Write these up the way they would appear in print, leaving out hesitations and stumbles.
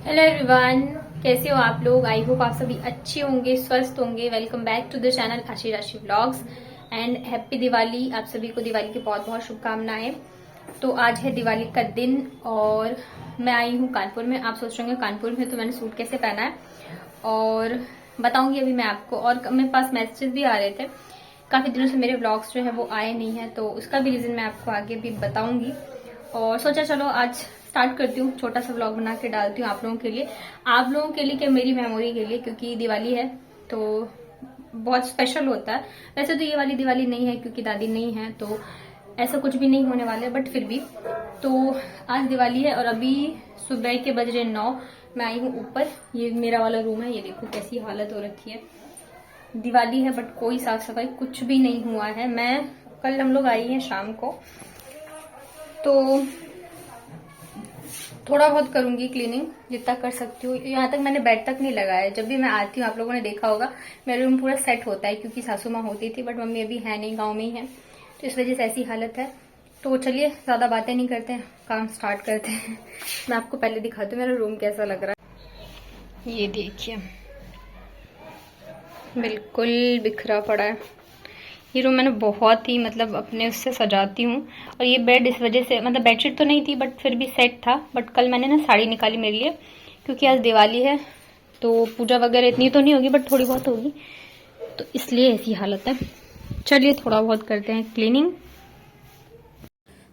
Hello everyone, कैसे हो आप लोग। आई होप आप सभी अच्छे होंगे, स्वस्थ होंगे। Welcome back to the channel Aashi Rashi vlogs and happy Diwali. आप सभी को दिवाली की बहुत बहुत शुभकामनाएं। तो आज है दिवाली का दिन और मैं आई हूँ कानपुर में। आप सोच रहे होंगे कानपुर में तो मैंने सूट कैसे पहना है, और बताऊंगी अभी मैं आपको। और मेरे पास मैसेजेस भी आ रहे थे, काफी दिनों से मेरे व्लॉग्स जो है वो आए नहीं है, तो उसका भी रीजन मैं आपको आगे भी बताऊंगी। और सोचा चलो आज स्टार्ट करती हूँ, छोटा सा व्लॉग बना के डालती हूँ आप लोगों के लिए। आप लोगों के लिए क्या, मेरी मेमोरी के लिए, क्योंकि दिवाली है तो बहुत स्पेशल होता है। वैसे तो ये वाली दिवाली नहीं है क्योंकि दादी नहीं है, तो ऐसा कुछ भी नहीं होने वाला है, बट फिर भी तो आज दिवाली है। और अभी सुबह के बज रहे 9। मैं आई हूँ ऊपर, ये मेरा वाला रूम है। ये देखो कैसी हालत हो रखी है। दिवाली है बट कोई साफ सफाई कुछ भी नहीं हुआ है। मैं कल हम लोग आई हैं शाम को, तो थोड़ा बहुत करूंगी क्लीनिंग जितना कर सकती हूँ। यहाँ तक मैंने बेड तक नहीं लगाया है। जब भी मैं आती हूँ, आप लोगों ने देखा होगा, मेरा रूम पूरा सेट होता है, क्योंकि सासू माँ होती थी बट मम्मी अभी है नहीं, गाँव में ही है, तो इस वजह से ऐसी हालत है। तो चलिए ज्यादा बातें नहीं करते हैं, काम स्टार्ट करते हैं। मैं आपको पहले दिखाती हूँ मेरा रूम कैसा लग रहा है। ये देखिए बिल्कुल बिखरा पड़ा है। ये रूम मैंने बहुत ही मतलब अपने उससे सजाती हूँ। और ये बेड इस वजह से, मतलब बेडशीट तो नहीं थी बट फिर भी सेट था। बट कल मैंने ना साड़ी निकाली मेरे लिए, क्योंकि आज दिवाली है तो पूजा वगैरह इतनी तो नहीं होगी बट थोड़ी बहुत होगी, तो इसलिए ऐसी हालत है। चलिए थोड़ा बहुत करते हैं क्लीनिंग।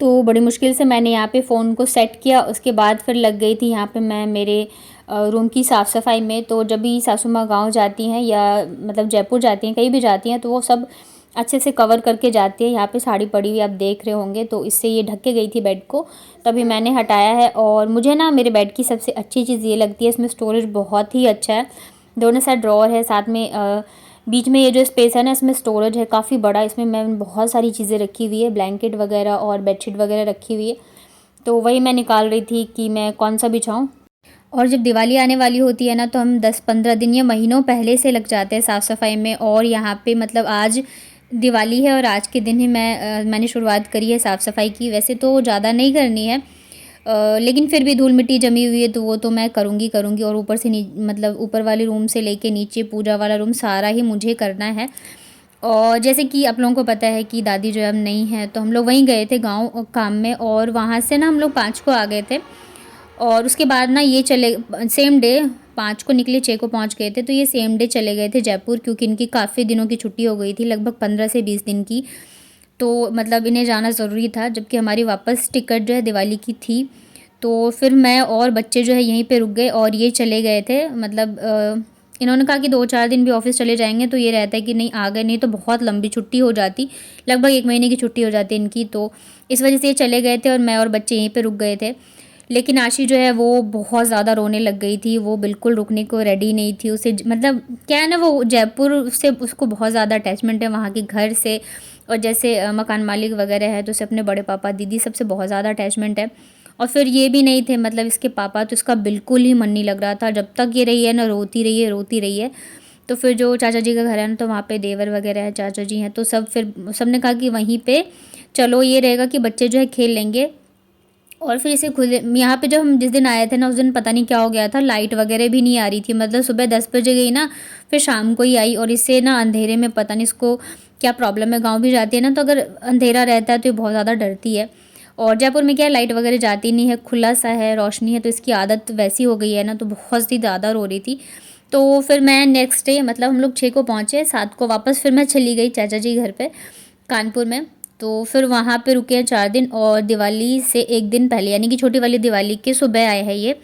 तो बड़ी मुश्किल से मैंने यहाँ पे फ़ोन को सेट किया, उसके बाद फिर लग गई थी यहाँ पे मैं मेरे रूम की साफ़ सफाई में। तो जब भी सासू माँ गाँव जाती हैं या मतलब जयपुर जाती हैं, कहीं भी जाती हैं, तो वो सब अच्छे से कवर करके जाती है। यहाँ पे साड़ी पड़ी हुई आप देख रहे होंगे, तो इससे ये ढक के गई थी बेड को, तभी मैंने हटाया है। और मुझे ना मेरे बेड की सबसे अच्छी चीज़ ये लगती है, इसमें स्टोरेज बहुत ही अच्छा है। दोनों साइड ड्रॉअर है, साथ में बीच में ये जो स्पेस है ना, इसमें स्टोरेज है काफ़ी बड़ा। इसमें मैं बहुत सारी चीज़ें रखी हुई है, ब्लैंकेट वगैरह और बेडशीट वगैरह रखी हुई है। तो वही मैं निकाल रही थी कि मैं कौन सा बिछाऊँ। और जब दिवाली आने वाली होती है ना, तो हम 10-15 दिन या महीनों पहले से लग जाते हैं साफ़ सफाई में। और यहाँ पे मतलब आज दिवाली है और आज के दिन ही मैंने शुरुआत करी है साफ़ सफाई की। वैसे तो ज़्यादा नहीं करनी है, लेकिन फिर भी धूल मिट्टी जमी हुई है तो वो तो मैं करूँगी। और ऊपर से मतलब ऊपर वाले रूम से लेके नीचे पूजा वाला रूम सारा ही मुझे करना है। और जैसे कि आप लोगों को पता है कि दादी जो है अब नहीं है, तो हम लोग वहीं गए थे गांव काम में, और वहाँ से ना हम लोग 5 को आ गए थे। और उसके बाद ना ये चले सेम डे, 5 को निकले 6 को पहुँच गए थे, तो ये सेम डे चले गए थे जयपुर, क्योंकि इनकी काफ़ी दिनों की छुट्टी हो गई थी, लगभग 15 से 20 दिन की। तो मतलब इन्हें जाना ज़रूरी था, जबकि हमारी वापस टिकट जो है दिवाली की थी। तो फिर मैं और बच्चे जो है यहीं पे रुक गए और ये चले गए थे। मतलब इन्होंने कहा कि 2-4 दिन भी ऑफिस चले जाएंगे, तो ये रहता है कि नहीं आ गए, नहीं तो बहुत लंबी छुट्टी हो जाती, लगभग 1 महीने की छुट्टी हो जाती इनकी। तो इस वजह से ये चले गए थे और मैं और बच्चे यहीं पे रुक गए थे। लेकिन आशी जो है वो बहुत ज़्यादा रोने लग गई थी, वो बिल्कुल रुकने को रेडी नहीं थी। उसे मतलब क्या है ना, वो जयपुर से उसको बहुत ज़्यादा अटैचमेंट है वहाँ के घर से। और जैसे मकान मालिक वगैरह है, तो उसे अपने बड़े पापा दीदी सबसे बहुत ज़्यादा अटैचमेंट है। और फिर ये भी नहीं थे मतलब इसके पापा, तो इसका बिल्कुल ही मन नहीं लग रहा था। जब तक ये रही है ना, रोती रही है रोती रही है। तो फिर जो चाचा जी का घर है ना, तो वहाँ पे देवर वगैरह है, चाचा जी हैं, तो सब ने कहा कि वहीं पे चलो, ये रहेगा कि बच्चे जो है खेल लेंगे। और फिर इसे खुद यहाँ पे जब हम जिस दिन आए थे ना, उस दिन पता नहीं क्या हो गया था, लाइट वगैरह भी नहीं आ रही थी। मतलब सुबह 10 बजे गई ना, फिर शाम को ही आई। और इससे ना अंधेरे में पता नहीं इसको क्या प्रॉब्लम है, गाँव भी जाती है ना, तो अगर अंधेरा रहता है तो ये बहुत ज़्यादा डरती है। और जयपुर में क्या है, लाइट वगैरह जाती नहीं है, खुला सा है, रोशनी है, तो इसकी आदत वैसी हो गई है ना, तो बहुत ही ज़्यादा रो रही थी। तो फिर मैं नेक्स्ट डे मतलब हम लोग 6 को पहुँचे, 7 को वापस फिर मैं चली गई चाचा जी घर पे कानपुर में। तो फिर वहाँ पे रुके हैं 4 दिन, और दिवाली से 1 दिन पहले यानी कि छोटी वाली दिवाली के सुबह आए हैं ये।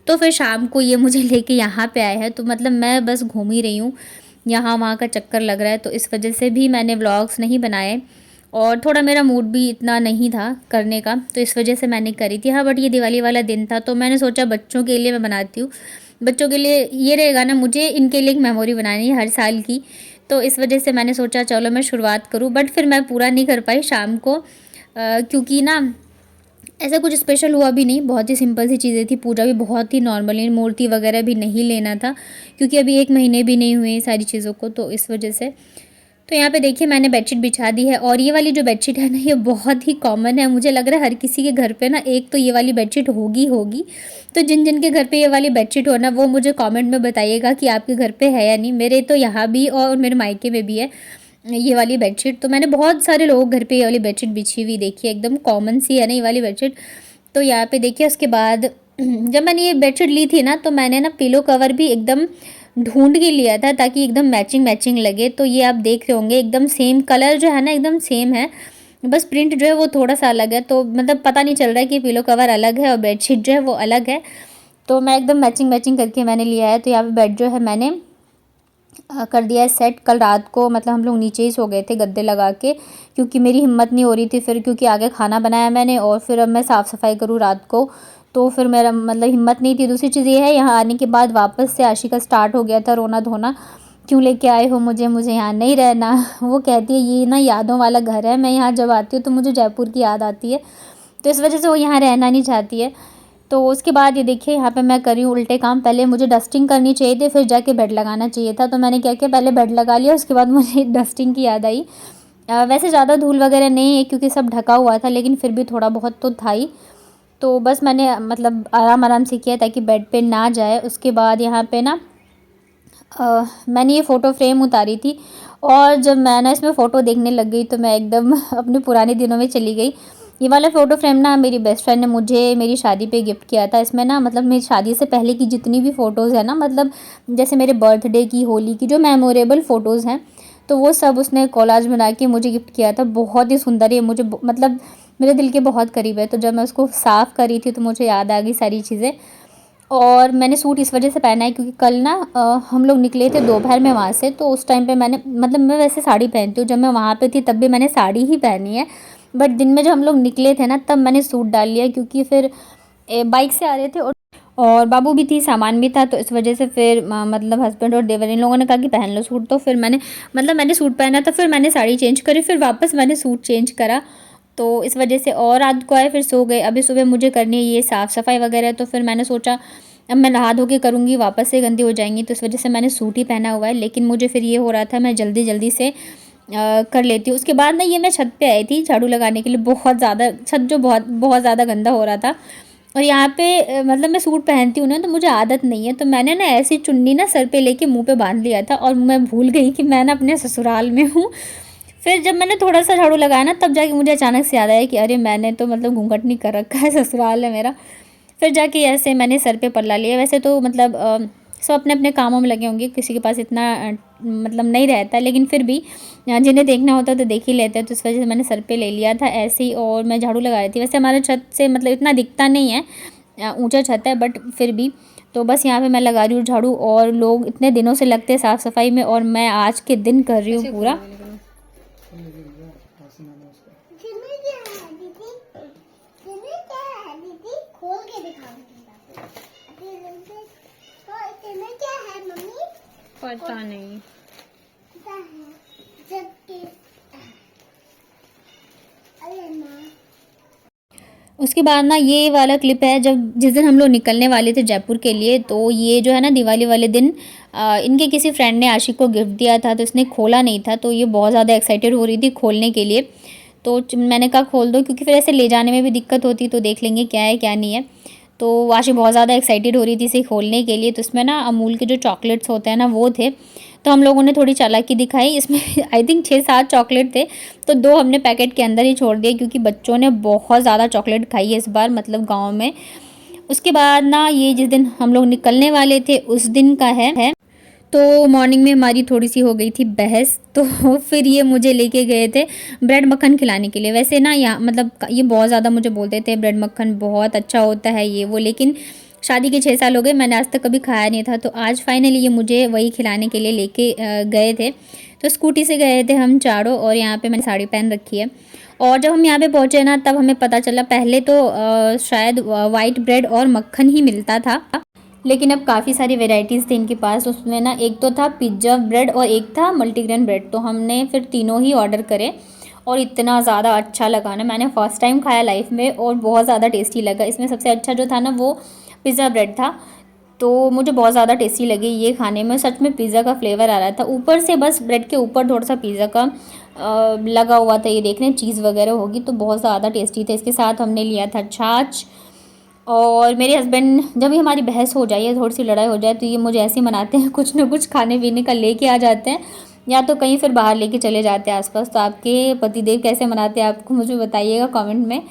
तो फिर शाम को ये मुझे लेके यहाँ पे आए हैं। तो मतलब मैं बस घूम ही रही हूँ, यहाँ वहाँ का चक्कर लग रहा है, तो इस वजह से भी मैंने व्लॉग्स नहीं बनाए। और थोड़ा मेरा मूड भी इतना नहीं था करने का, तो इस वजह से मैंने करी थी। हाँ, बट ये दिवाली वाला दिन था तो मैंने सोचा बच्चों के लिए मैं बनाती हूँ। बच्चों के लिए ये रहेगा ना, मुझे इनके लिए एक मेमोरी बनानी है हर साल की, तो इस वजह से मैंने सोचा चलो मैं शुरुआत करूँ। बट फिर मैं पूरा नहीं कर पाई शाम को, क्योंकि ना ऐसा कुछ स्पेशल हुआ भी नहीं, बहुत ही सिंपल सी चीज़ें थी। पूजा भी बहुत ही नॉर्मली, मूर्ति वगैरह भी नहीं लेना था, क्योंकि अभी 1 महीने भी नहीं हुए सारी चीज़ों को, तो इस वजह से। तो यहाँ पे देखिए मैंने बेडशीट बिछा दी है और ये वाली जो बेडशीट है ना ये बहुत ही कॉमन है। मुझे लग रहा है हर किसी के घर पे ना एक तो ये वाली बेडशीट होगी होगी। तो जिन जिन के घर पे ये वाली बेडशीट हो ना वो मुझे कमेंट में बताइएगा कि आपके घर पे है या नहीं। मेरे तो यहाँ भी और मेरे मायके में भी है ये वाली बेडशीट। तो मैंने बहुत सारे लोगों के घर पे ये वाली बेडशीट बिछी हुई देखी है, एकदम कॉमन सी है ना ये वाली बेडशीट। तो यहाँ पे देखिए उसके बाद जब मैंने ये बेडशीट ली थी ना तो मैंने ना पिलो कवर भी एकदम ढूंढ के लिया था ताकि एकदम मैचिंग मैचिंग लगे। तो ये आप देख रहे होंगे एकदम सेम कलर जो है ना एकदम सेम है, बस प्रिंट जो है वो थोड़ा सा अलग है। तो मतलब पता नहीं चल रहा है कि पिलो कवर अलग है और बेडशीट जो है वो अलग है। तो मैं एकदम मैचिंग मैचिंग करके मैंने लिया है। तो यहाँ पे बेड जो है मैंने कर दिया है सेट। कल रात को मतलब हम लोग नीचे ही सो गए थे गद्दे लगा के, क्योंकि मेरी हिम्मत नहीं हो रही थी फिर, क्योंकि आगे खाना बनाया मैंने और फिर अब मैं साफ़ सफाई करूँ रात को, तो फिर मेरा मतलब हिम्मत नहीं थी। दूसरी चीज़ ये है यहाँ आने के बाद वापस से आशी का स्टार्ट हो गया था रोना धोना, क्यों लेके आए हो मुझे, मुझे यहाँ नहीं रहना। वो कहती है ये ना यादों वाला घर है, मैं यहाँ जब आती हूँ तो मुझे जयपुर की याद आती है, तो इस वजह से वो यहाँ रहना नहीं चाहती है। तो उसके बाद ये देखिए यहाँ पे मैं कर रही हूँ उल्टे काम। पहले मुझे डस्टिंग करनी चाहिए थी, फिर जाके बेड लगाना चाहिए था। तो मैंने क्या किया, पहले बेड लगा लिया, उसके बाद मुझे डस्टिंग की याद आई। वैसे ज़्यादा धूल वगैरह नहीं है क्योंकि सब ढका हुआ था, लेकिन फिर भी थोड़ा बहुत तो था ही। तो बस मैंने मतलब आराम आराम से किया ताकि बेड पे ना जाए। उसके बाद यहाँ पे ना मैंने ये फ़ोटो फ्रेम उतारी थी और जब मैं ना इसमें फ़ोटो देखने लग गई तो मैं एकदम अपने पुराने दिनों में चली गई। ये वाला फ़ोटो फ्रेम ना मेरी बेस्ट फ्रेंड ने मुझे मेरी शादी पे गिफ्ट किया था। इसमें ना मतलब मेरी शादी से पहले की जितनी भी फ़ोटोज़ है ना, मतलब जैसे मेरे बर्थडे की, होली की, जो मेमोरेबल फ़ोटोज़ हैं, तो वो सब उसने कोलाज बना के मुझे गिफ्ट किया था। बहुत ही सुंदर है, मुझे मतलब मेरे दिल के बहुत करीब है। तो जब मैं उसको साफ़ करी थी तो मुझे याद आ गई सारी चीज़ें। और मैंने सूट इस वजह से पहना है क्योंकि कल ना हम लोग निकले थे दोपहर में वहाँ से, तो उस टाइम पे मैंने मतलब मैं वैसे साड़ी पहनती हूँ, जब मैं वहाँ पे थी तब भी मैंने साड़ी ही पहनी है, बट दिन में जब हम लोग निकले थे ना तब मैंने सूट डाल लिया क्योंकि फिर बाइक से आ रहे थे और बाबू भी थी, सामान भी था, तो इस वजह से फिर मतलब हस्बैंड और देवर इन लोगों ने कहा कि पहन लो सूट। तो फिर मैंने सूट पहना था, फिर मैंने साड़ी चेंज करी, फिर वापस मैंने सूट चेंज करा। तो इस वजह से और रात को आए फिर सो गए। अभी सुबह मुझे करनी है ये साफ़ सफाई वगैरह, तो फिर मैंने सोचा अब मैं नहा धो के करूँगी, वापस से गंदी हो जाएंगी, तो इस वजह से मैंने सूट ही पहना हुआ है। लेकिन मुझे फिर ये हो रहा था मैं जल्दी जल्दी से कर लेती हूँ। उसके बाद ना ये मैं छत पे आई थी झाड़ू लगाने के लिए, बहुत ज़्यादा छत जो बहुत बहुत ज़्यादा गंदा हो रहा था। और यहाँ पे मतलब मैं सूट पहनती हूँ ना तो मुझे आदत नहीं है, तो मैंने ना ऐसी चुन्नी ना सर पे लेके मुंह पे बांध लिया था और मैं भूल गई कि मैं ना अपने ससुराल में हूँ। फिर जब मैंने थोड़ा सा झाड़ू लगाया ना तब जाके मुझे अचानक से याद आया कि अरे मैंने तो मतलब घूंघट नहीं कर रखा है, ससुराल है मेरा। फिर जाके ऐसे मैंने सर पे पल्ला लिया। वैसे तो मतलब सब अपने अपने कामों में लगे होंगे, किसी के पास इतना मतलब नहीं रहता, लेकिन फिर भी जिन्हें देखना होता है तो देख ही लेते हैं, तो इस वजह से मैंने सर पे ले लिया था ऐसे ही और मैं झाड़ू लगा रही थी। वैसे हमारे छत से मतलब इतना दिखता नहीं है, ऊंचा छत है, बट फिर भी तो बस यहाँ पे मैं लगा रही हूँ झाड़ू। और लोग इतने दिनों से लगते हैं साफ़ सफाई में और मैं आज के दिन कर रही हूँ पूरा। पता नहीं उसके बाद ना ये वाला क्लिप है जब जिस दिन हम लोग निकलने वाले थे जयपुर के लिए। तो ये जो है ना दिवाली वाले दिन इनके किसी फ्रेंड ने आशिक को गिफ्ट दिया था, तो इसने खोला नहीं था, तो ये बहुत ज़्यादा एक्साइटेड हो रही थी खोलने के लिए। तो मैंने कहा खोल दो, क्योंकि फिर ऐसे ले जाने में भी दिक्कत होती, तो देख लेंगे क्या है क्या नहीं है। तो आशिक बहुत ज़्यादा एक्साइटेड हो रही थी इसे खोलने के लिए। तो इसमें ना अमूल के जो चॉकलेट्स होते हैं ना वो थे, तो हम लोगों ने थोड़ी चालाकी दिखाई। इसमें आई थिंक 6-7 चॉकलेट थे, तो 2 हमने पैकेट के अंदर ही छोड़ दिए क्योंकि बच्चों ने बहुत ज़्यादा चॉकलेट खाई है इस बार, मतलब गांव में। उसके बाद ना ये जिस दिन हम लोग निकलने वाले थे उस दिन का है। तो मॉर्निंग में हमारी थोड़ी सी हो गई थी बहस, तो फिर ये मुझे लेके गए थे ब्रेड मक्खन खिलाने के लिए। वैसे ना यहाँ मतलब ये बहुत ज़्यादा मुझे बोलते थे ब्रेड मक्खन बहुत अच्छा होता है ये वो, लेकिन शादी के 6 साल हो गए, मैंने आज तक कभी खाया नहीं था। तो आज फाइनली ये मुझे वही खिलाने के लिए लेके गए थे। तो स्कूटी से गए थे हम चारों और यहाँ पे मैंने साड़ी पहन रखी है। और जब हम यहाँ पे पहुँचे ना तब हमें पता चला, पहले तो शायद वाइट ब्रेड और मक्खन ही मिलता था, लेकिन अब काफ़ी सारी वेराइटीज़ थी इनके पास। उसमें ना एक तो था पिज्ज़ा ब्रेड और एक था मल्टीग्रेन ब्रेड, तो हमने फिर तीनों ही ऑर्डर करे और इतना ज़्यादा अच्छा लगा ना, मैंने फ़र्स्ट टाइम खाया लाइफ में और बहुत ज़्यादा टेस्टी लगा। इसमें सबसे अच्छा जो था ना वो पिज़्ज़ा ब्रेड था। तो मुझे बहुत ज़्यादा टेस्टी लगी ये खाने में, सच में पिज़्ज़ा का फ्लेवर आ रहा था ऊपर से, बस ब्रेड के ऊपर थोड़ा सा पिज़्ज़ा का लगा हुआ था, ये देख रहे हैं चीज़ वगैरह होगी, तो बहुत ज़्यादा टेस्टी था। इसके साथ हमने लिया था छाछ। और मेरे हस्बैंड, जब भी हमारी बहस हो जाए या थोड़ी सी लड़ाई हो जाए तो ये मुझे ऐसे ही मनाते हैं, कुछ ना कुछ खाने पीने का लेके आ जाते हैं, या तो कहीं फिर बाहर लेके चले जाते हैं आसपास। तो आपके पतिदेव कैसे मनाते हैं आपको मुझे बताइएगा कमेंट में।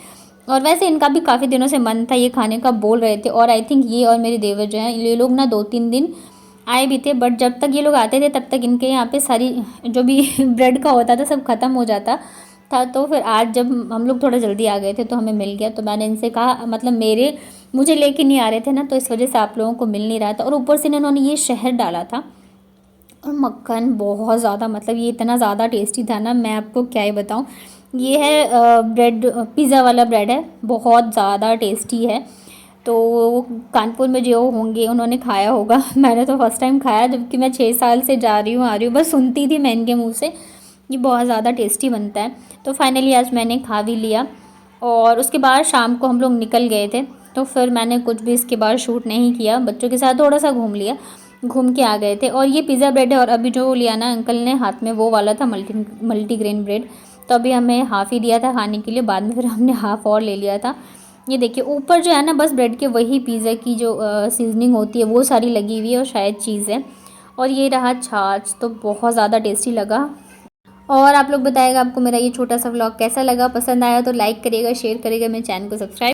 और वैसे इनका भी काफ़ी दिनों से मन था ये खाने का, बोल रहे थे। और आई थिंक ये और मेरे देवर जो हैं, ये लोग ना 2-3 दिन आए भी थे, बट जब तक ये लोग आते थे तब तक इनके यहाँ पे सारी जो भी ब्रेड का होता था सब ख़त्म हो जाता था। तो फिर आज जब हम लोग थोड़ा जल्दी आ गए थे तो हमें मिल गया, तो मैंने इनसे कहा, मतलब मुझे लेके नहीं आ रहे थे ना, तो इस वजह से आप लोगों को मिल नहीं रहा था। और ऊपर से इन्होंने ये शहद डाला था और मक्खन बहुत ज़्यादा, मतलब ये इतना ज़्यादा टेस्टी था ना, मैं आपको क्या ही बताऊँ। ये है ब्रेड, पिज़्ज़ा वाला ब्रेड है, बहुत ज़्यादा टेस्टी है। तो कानपुर में जो होंगे उन्होंने खाया होगा मैंने तो फर्स्ट टाइम खाया, जबकि मैं 6 साल से जा रही हूँ आ रही हूँ, बस सुनती थी मैं इनके मुँह से, ये बहुत ज़्यादा टेस्टी बनता है। तो फाइनली आज मैंने खा भी लिया। और उसके बाद शाम को हम लोग निकल गए थे, तो फिर मैंने कुछ भी इसके बाद शूट नहीं किया, बच्चों के साथ थोड़ा सा घूम लिया, घूम के आ गए थे। और ये पिज़्ज़ा ब्रेड है, और अभी जो लिया ना अंकल ने हाथ में वो वाला था मल्टीग्रेन ब्रेड, तो अभी हमें हाफ़ ही दिया था खाने के लिए, बाद में फिर हमने हाफ़ और ले लिया था। ये देखिए ऊपर जो है ना बस ब्रेड के वही पिज़्ज़ा की जो सीजनिंग होती है वो सारी लगी हुई है, और शायद चीज़ है। और ये रहा छाछ, तो बहुत ज़्यादा टेस्टी लगा। और आप लोग बताइएगा आपको मेरा ये छोटा सा व्लॉग कैसा लगा, पसंद आया तो लाइक करिएगा, शेयर करिएगा, मेरे चैनल को सब्सक्राइब